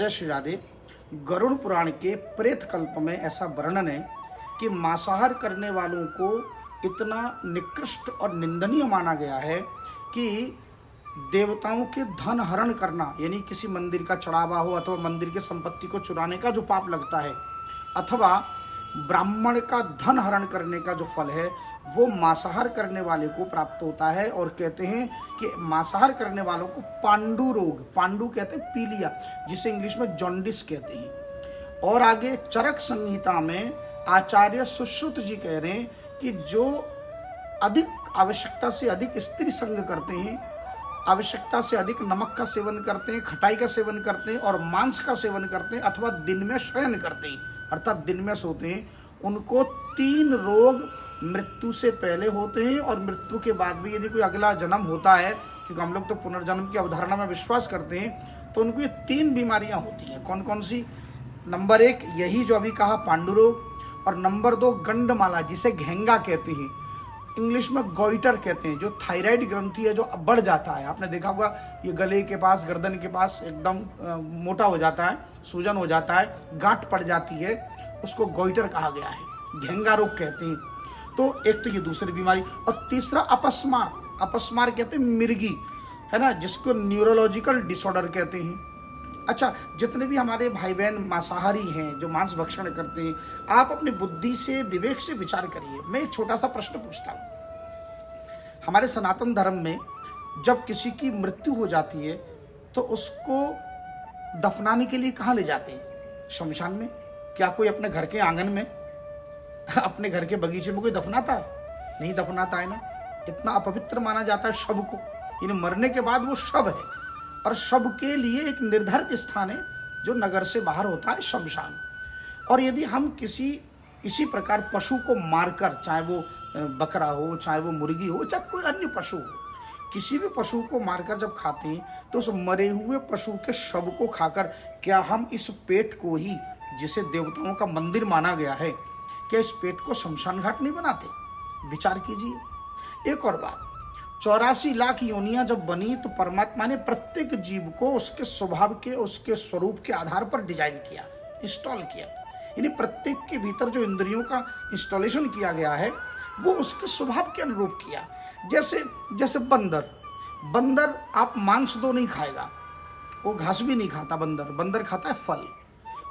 जय श्री राधे। गरुड़ पुराण के प्रेत कल्प में ऐसा वर्णन है कि मांसाहार करने वालों को इतना निकृष्ट और निंदनीय माना गया है कि देवताओं के धन हरण करना, यानी किसी मंदिर का चढ़ावा हो अथवा मंदिर की संपत्ति को चुराने का जो पाप लगता है, अथवा ब्राह्मण का धन हरण करने का जो फल है वो मांसाहार करने वाले को प्राप्त होता है। और कहते हैं कि मांसाहार करने वालों को पांडु रोग, पांडु कहते हैं पीलिया, जिसे इंग्लिश में जॉन्डिस कहते हैं। और आगे चरक संहिता में आचार्य सुश्रुत जी कह रहे हैं कि जो अधिक आवश्यकता से अधिक स्त्री संग करते हैं, आवश्यकता से अधिक नमक का सेवन करते हैं, खटाई का सेवन करते हैं और मांस का सेवन करते हैं, अथवा दिन में शयन करते हैं अर्थात दिन में सोते हैं, उनको 3 रोग मृत्यु से पहले होते हैं और मृत्यु के बाद भी यदि कोई अगला जन्म होता है, क्योंकि हम लोग तो पुनर्जन्म की अवधारणा में विश्वास करते हैं, तो उनको ये 3 बीमारियां होती हैं। कौन कौन सी? नंबर 1 यही जो अभी कहा पांडु रोग, और नंबर 2 गंडमाला, जिसे घेंगा कहते हैं, इंग्लिश में गोइटर कहते हैं, जो थायराइड ग्रंथि है जो बढ़ जाता है। आपने देखा होगा ये गले के पास, गर्दन के पास एकदम मोटा हो जाता है, सूजन हो जाता है, गांठ पड़ जाती है, उसको गोइटर कहा गया है, घेंगा रोग कहते हैं। तो एक तो ये दूसरी बीमारी, और तीसरा अपस्मार, अपस्मार कहते हैं मिर्गी, है ना, जिसको न्यूरोलॉजिकल डिसऑर्डर कहते हैं। अच्छा, जितने भी हमारे भाई बहन मांसाहारी हैं, जो मांस भक्षण करते हैं, आप अपनी बुद्धि से, विवेक से विचार करिए। मैं एक छोटा सा प्रश्न पूछता हूँ। हमारे सनातन धर्म में जब किसी की मृत्यु हो जाती है तो उसको दफनाने के लिए कहाँ ले जाते हैं? शमशान में। क्या कोई अपने घर के आंगन में, अपने घर के बगीचे में कोई दफनाता है? नहीं दफनाता है ना। इतना अपवित्र माना जाता है शव को, यानी मरने के बाद वो शव है, और शव के लिए एक निर्धारित स्थान है जो नगर से बाहर होता है, शमशान। और यदि हम इसी प्रकार पशु को मारकर, चाहे वो बकरा हो, चाहे वो मुर्गी हो, चाहे कोई अन्य पशु हो, किसी भी पशु को मारकर जब खाते हैं तो उस मरे हुए पशु के शव को खाकर क्या हम इस पेट को ही, जिसे देवताओं का मंदिर माना गया है, क्या इस पेट को शमशान घाट नहीं बनाते? विचार कीजिए। एक और बात, 84 लाख योनियां जब बनी तो परमात्मा ने प्रत्येक जीव को उसके स्वभाव के, उसके स्वरूप के आधार पर डिजाइन किया, इंस्टॉल किया। यानी प्रत्येक के भीतर जो इंद्रियों का इंस्टॉलेशन किया गया है वो उसके स्वभाव के अनुरूप किया। जैसे बंदर आप मांस तो नहीं खाएगा, वो घास भी नहीं खाता। बंदर खाता है फल।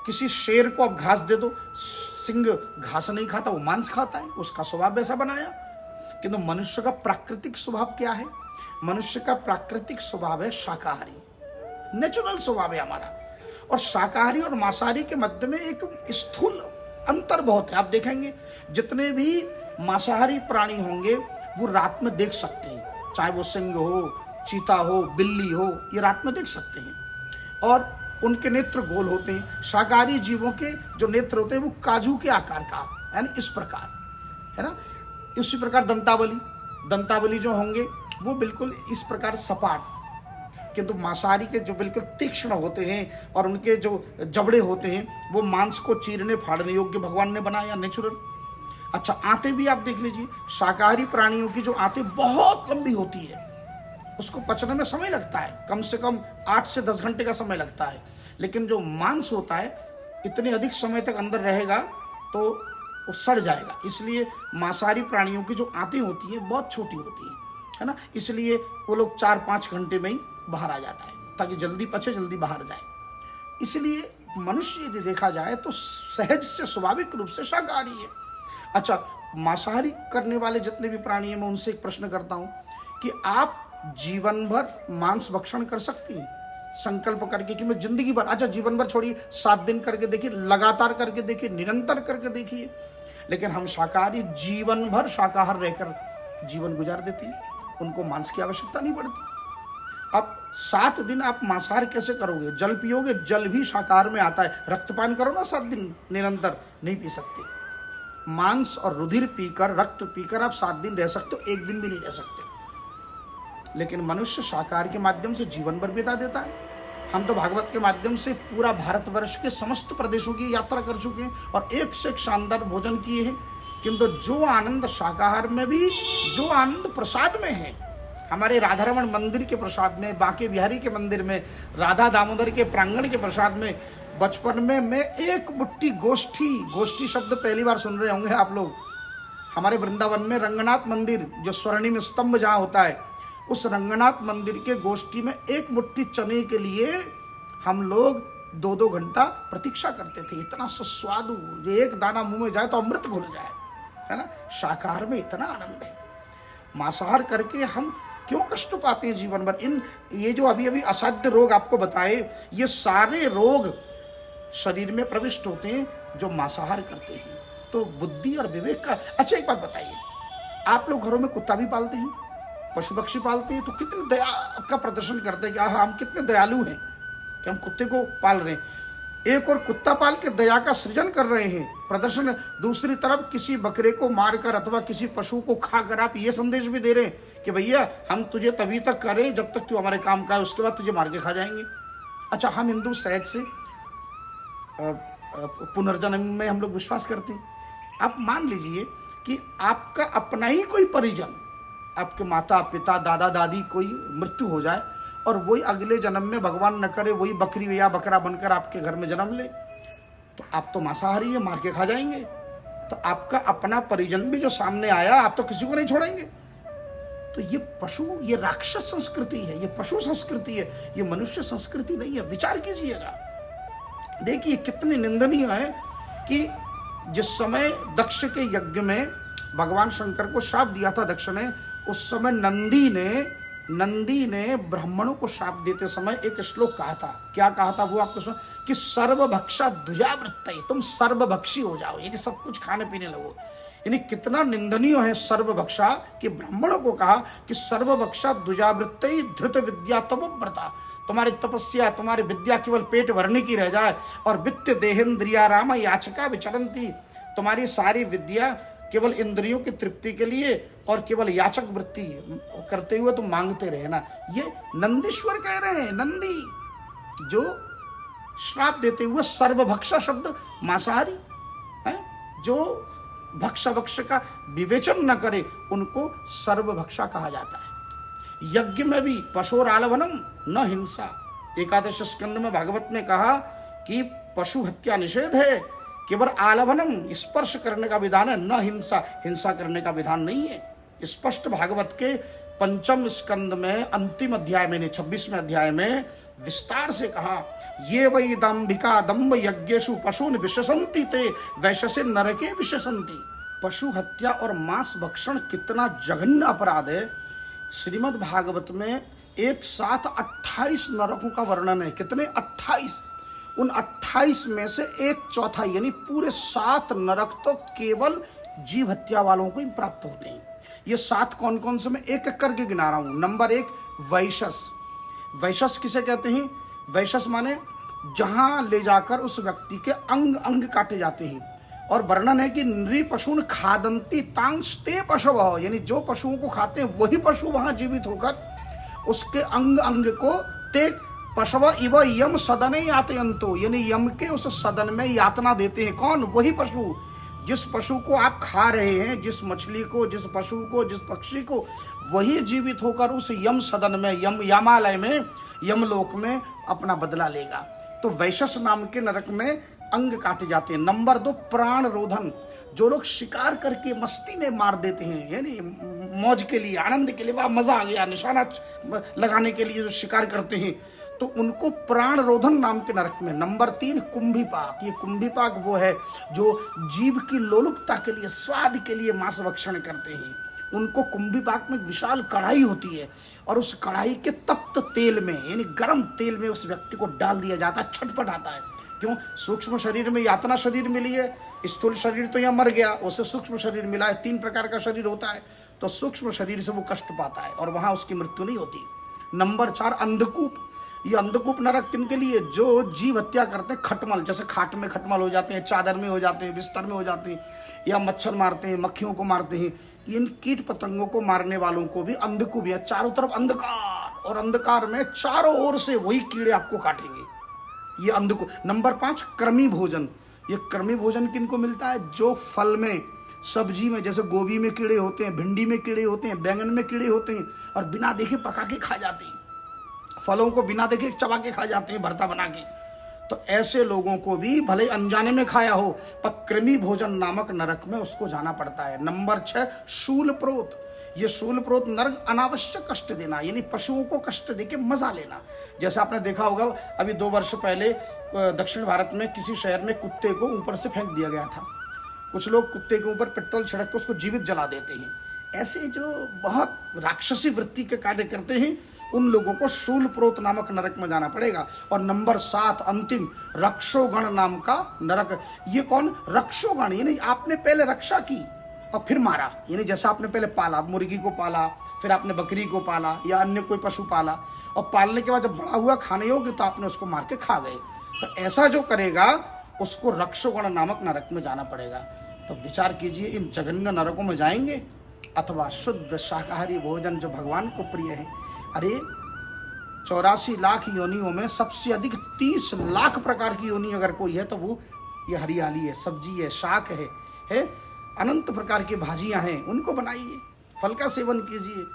किसी शेर को आप घास दे दो, सिंह घास नहीं खाता, वो मांस खाता है, उसका स्वभाव वैसा बनाया। किंतु मनुष्य का प्राकृतिक स्वभाव क्या है? मनुष्य का प्राकृतिक स्वभाव है शाकाहारी, नेचुरल स्वभाव है हमारा। और शाकाहारी और मांसाहारी के मध्य में एक स्थूल अंतर बहुत है। आप देखेंगे जितने भी मांसाहारी प्राणी होंगे वो रात में देख सकते हैं, चाहे वो सिंह हो, चीता हो, बिल्ली हो, ये रात में देख सकते हैं, और उनके नेत्र गोल होते हैं। शाकाहारी जीवों के जो नेत्र होते हैं वो काजू के आकार का, यानी इस प्रकार, है ना। इसी प्रकार दंतावली जो होंगे वो बिल्कुल इस प्रकार सपाट, किंतु मांसाहारी के जो बिल्कुल तीक्ष्ण होते हैं और उनके जो जबड़े होते हैं वो मांस को चीरने फाड़ने योग्य भगवान ने बनाया, नेचुरल। अच्छा, आंतें भी आप देख लीजिए, शाकाहारी प्राणियों की जो आंतें बहुत लंबी होती है, उसको पचने में समय लगता है, कम से कम 8 से 10 घंटे का समय लगता है। लेकिन जो मांस होता है इतने अधिक समय तक अंदर रहेगा तो वो सड़ जाएगा। इसलिए मांसाहारी प्राणियों की जो आंतें होती हैं बहुत छोटी होती है ना। इसलिए वो लोग 4-5 घंटे में ही बाहर आ जाता है, ताकि जल्दी पचे, जल्दी बाहर जाए। इसलिए मनुष्य यदि देखा जाए तो सहज से, स्वाभाविक रूप से शाकाहारी है। अच्छा, मांसाहारी करने वाले जितने भी प्राणी हैं, मैं उनसे एक प्रश्न करता हूं कि आप जीवन भर मांस भक्षण कर सकती हैं? संकल्प करके कि मैं जिंदगी भर, अच्छा जीवन भर छोड़िए, 7 दिन करके देखिए, लगातार करके देखिए, निरंतर करके देखिए। लेकिन हम शाकाहारी जीवन भर शाकाहार रहकर जीवन गुजार देते हैं, उनको मांस की आवश्यकता नहीं पड़ती। अब 7 दिन आप मांसाहार कैसे करोगे? जल पियोगे, जल भी शाकाहार में आता है। रक्तपान करो ना 7 दिन निरंतर, नहीं पी सकते। मांस और रुधिर पीकर, रक्त पीकर आप 7 दिन रह सकते हो, 1 दिन भी नहीं रह सकते। लेकिन मनुष्य शाकाहार के माध्यम से जीवन भर बिता देता है। हम तो भागवत के माध्यम से पूरा भारतवर्ष के समस्त प्रदेशों की यात्रा कर चुके हैं और एक से एक शानदार भोजन किए हैं। किंतु जो आनंद शाकाहार में भी, जो आनंद प्रसाद में है, हमारे राधारमण मंदिर के प्रसाद में, बांके बिहारी के मंदिर में, राधा दामोदर के प्रांगण के प्रसाद में बचपन में मैं एक मुट्ठी गोष्ठी शब्द पहली बार सुन रहे होंगे आप लोग। हमारे वृंदावन में रंगनाथ मंदिर, जो स्वर्णिम स्तंभ जहाँ होता है, उस रंगनाथ मंदिर के गोष्ठी में एक मुट्ठी चने के लिए हम लोग 2-2 घंटा प्रतीक्षा करते थे। इतना सुस्वादु, एक दाना मुंह में जाए तो अमृत घुल जाए, है ना। शाकाहार में इतना आनंद है। मांसाहार करके हम क्यों कष्ट पाते हैं जीवन भर। ये जो अभी अभी असाध्य रोग आपको बताए, ये सारे रोग शरीर में प्रविष्ट होते हैं जो मांसाहार करते हैं। तो बुद्धि और विवेक का। अच्छा एक बात बताइए, आप लोग घरों में कुत्ता भी पालते हैं, पशु पक्षी पालते हैं, तो कितने दया का प्रदर्शन करते हैं कि हम कितने दयालु हैं कि हम कुत्ते को पाल रहे हैं। एक और कुत्ता पाल के दया का सृजन कर रहे हैं, प्रदर्शन। दूसरी तरफ किसी बकरे को मारकर अथवा किसी पशु को खाकर आप ये संदेश भी दे रहे हैं कि भैया हम तुझे तभी तक करें जब तक तू हमारे काम का है, उसके बाद तुझे मार के खा जाएंगे। अच्छा, हम हिंदू सहज से पुनर्जन्म में हम लोग विश्वास करते हैं। आप मान लीजिए कि आपका अपना ही कोई परिजन, आपके माता पिता दादा दादी कोई मृत्यु हो जाए और वही अगले जन्म में भगवान न करे वही बकरी या बकरा बनकर आपके घर में जन्म ले, तो आप तो मांसाहारी है, मार के खा जाएंगे। तो आपका अपना परिजन भी जो सामने आया, आप तो किसी को नहीं छोड़ेंगे। तो ये पशु, ये राक्षस संस्कृति है, ये पशु संस्कृति है, ये मनुष्य संस्कृति नहीं है। विचार कीजिएगा, देखिए कितनी निंदनीय है कि जिस समय दक्ष के यज्ञ में भगवान शंकर को शाप दिया था दक्ष ने, उस समय नंदी ने ब्राह्मणों को शाप देते समय एक श्लोक कहा था। क्या कहा था वो आपको सुन, कि सर्वभक्षा द्विजावृत्तये, तुम सर्वभक्षी हो जाओ, यानी सब कुछ खाने पीने लगो। यानी कितना निंदनीय है सर्वभक्षा, कि ब्राह्मणों को कहा कि सर्वभक्षा द्विजावृत्तये धृत विद्या तपोव्रता, तुम्हारी तपस्या तुम्हारी विद्या केवल पेट भरने की रह जाए, और वित्त देहेन्द्रिया राम याचका विचरंती, तुम्हारी सारी विद्या केवल इंद्रियों की तृप्ति के लिए और केवल याचक वृत्ति करते हुए तुम मांगते रहे ना। ये नंदीश्वर कह रहे हैं, नंदी जो श्राप देते हुए सर्वभक्षा शब्द मांसाहारी है, जो भक्ष का विवेचन न करे उनको सर्वभक्षा कहा जाता है। यज्ञ में भी पशुरालवनम न हिंसा, एकादश स्कंद में भागवत ने कहा कि पशु हत्या निषेध है, केवल आलवनम स्पर्श करने का विधान है, न हिंसा, हिंसा करने का विधान नहीं है। स्पष्ट भागवत के 5 स्कंद में अंतिम अध्याय में, 26वें अध्याय में विस्तार से कहा, ये वै दाम्भिका दम्भ यज्ञेषु पशून विशसन्ति ते वैशसे नरके विशसन्ति। पशु हत्या और मांस भक्षण कितना जघन्य अपराध है। श्रीमद् भागवत में एक साथ 28 नरकों का वर्णन है। कितने? 28। उन 28 में से 1/4 यानी पूरे 7 नरक तो केवल जीव हत्या वालों को ही प्राप्त होते हैं। ये 7 कौन कौन से मैं एक एक करके गिना रहा हूं। नंबर 1 वैशस। वैशस किसे कहते हैं? वैशस माने जहां ले जाकर उस व्यक्ति के अंग अंग काटे जाते हैं। और वर्णन है कि नृ पशुन खादंती तांस्ते पशव, यानी जो पशुओं को खाते हैं वही पशु वहां जीवित होकर उसके अंग अंग को ते पशव इव यम सदने यातयंतो, यानी यम के उस सदन में यातना देते हैं। कौन? वही पशु। जिस पशु को आप खा रहे हैं, जिस मछली को, जिस पशु को, जिस पक्षी को, वही जीवित होकर उस यम सदन में, यमालय में, यमलोक में अपना बदला लेगा। तो वैशस नाम के नरक में अंग काटे जाते हैं। नंबर 2 प्राण रोधन। जो लोग शिकार करके मस्ती में मार देते हैं, यानी मौज के लिए, आनंद के लिए, वाह मजा आ गया, निशाना लगाने के लिए जो शिकार करते हैं, तो उनको प्राण रोधन नाम के नरक में। नंबर 3 कुंभीपाक। ये कुंभीपाक वो है जो जीव की लोलुपता के लिए, स्वाद के लिए मांस भक्षण करते हैं। उनको कुंभीपाक में विशाल कढ़ाई होती है और उस कढ़ाई के तप्त तेल में, यानी गर्म तेल में उस व्यक्ति को डाल दिया जाता है। छटपट आता है। क्यों? सूक्ष्म शरीर में यातना शरीर मिली है, स्थूल शरीर तो यहाँ मर गया, उसे सूक्ष्म शरीर मिला है। 3 प्रकार का शरीर होता है, तो सूक्ष्म शरीर से वो कष्ट पाता है और वहां उसकी मृत्यु नहीं होती। नंबर 4 अंधकूप। ये अंधकूप नरक किन के लिए? जो जीव हत्या करते हैं। खटमल, जैसे खाट में खटमल हो जाते हैं, चादर में हो जाते हैं, बिस्तर में हो जाते हैं, या मच्छर मारते हैं, मक्खियों को मारते हैं। इन कीट पतंगों को मारने वालों को भी अंधकूप है। चारों तरफ अंधकार, और अंधकार में चारों ओर से वही कीड़े आपको काटेंगे। ये अंधकूप। नंबर 5 कर्मी भोजन। ये कर्मी भोजन किनको मिलता है? जो फल में सब्जी में जैसे गोभी में कीड़े होते हैं, भिंडी में कीड़े होते हैं, बैंगन में कीड़े होते हैं, और बिना देखे पका के खा जाते हैं, फलों को बिना देखे चबा के खा जाते हैं भरता बना के। तो ऐसे लोगों को भी भले अनजाने में खाया हो, पर कृमि भोजन नामक नरक में उसको जाना पड़ता है। नंबर 6, शूल प्रोत। ये शूल प्रोत नरक अनावश्यक कष्ट देना, यानी पशुओं को कष्ट देके मजा लेना। जैसे आपने देखा होगा अभी 2 वर्ष पहले दक्षिण भारत में किसी शहर में कुत्ते को ऊपर से फेंक दिया गया था। कुछ लोग कुत्ते के ऊपर पेट्रोल छिड़क के उसको जीवित जला देते हैं। ऐसे जो बहुत राक्षसी वृत्ति के कार्य करते हैं, उन लोगों को शूल प्रोत नामक नरक में जाना पड़ेगा। और नंबर 7 अंतिम, रक्षोगण नाम का नरक। ये कौन? रक्षोगण, यानी आपने पहले रक्षा की और फिर मारा। यानी जैसा आपने पहले पाला, मुर्गी को पाला, फिर आपने बकरी को पाला या अन्य कोई पशु पाला, और पालने के बाद जब बड़ा हुआ खाने योग्य तो आपने उसको मार के खा गए। तो ऐसा जो करेगा उसको रक्षोगण नामक नरक में जाना पड़ेगा। तो विचार कीजिए, इन जघन्य नरकों में जाएंगे अथवा शुद्ध शाकाहारी भोजन जो भगवान को प्रिय है। अरे 84 लाख योनियों में सबसे अधिक 30 लाख प्रकार की योनि अगर कोई है तो वो ये हरियाली है, सब्जी है, शाक है, अनंत प्रकार की भाजियां हैं, उनको बनाइए, फल का सेवन कीजिए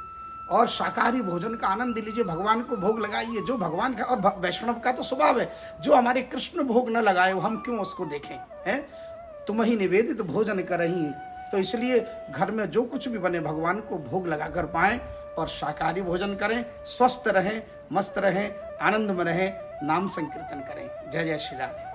और शाकाहारी भोजन का आनंद लीजिए, भगवान को भोग लगाइए। जो भगवान का, और वैष्णव का तो स्वभाव है, जो हमारे कृष्ण भोग न लगाए हम क्यों उसको देखें, है? तुम ही निवेदित भोजन करही। तो इसलिए घर में जो कुछ भी बने भगवान को भोग लगा कर पाएं और शाकाहारी भोजन करें, स्वस्थ रहें, मस्त रहें, आनंद में रहें, नाम संकीर्तन करें। जय जय श्री राधे।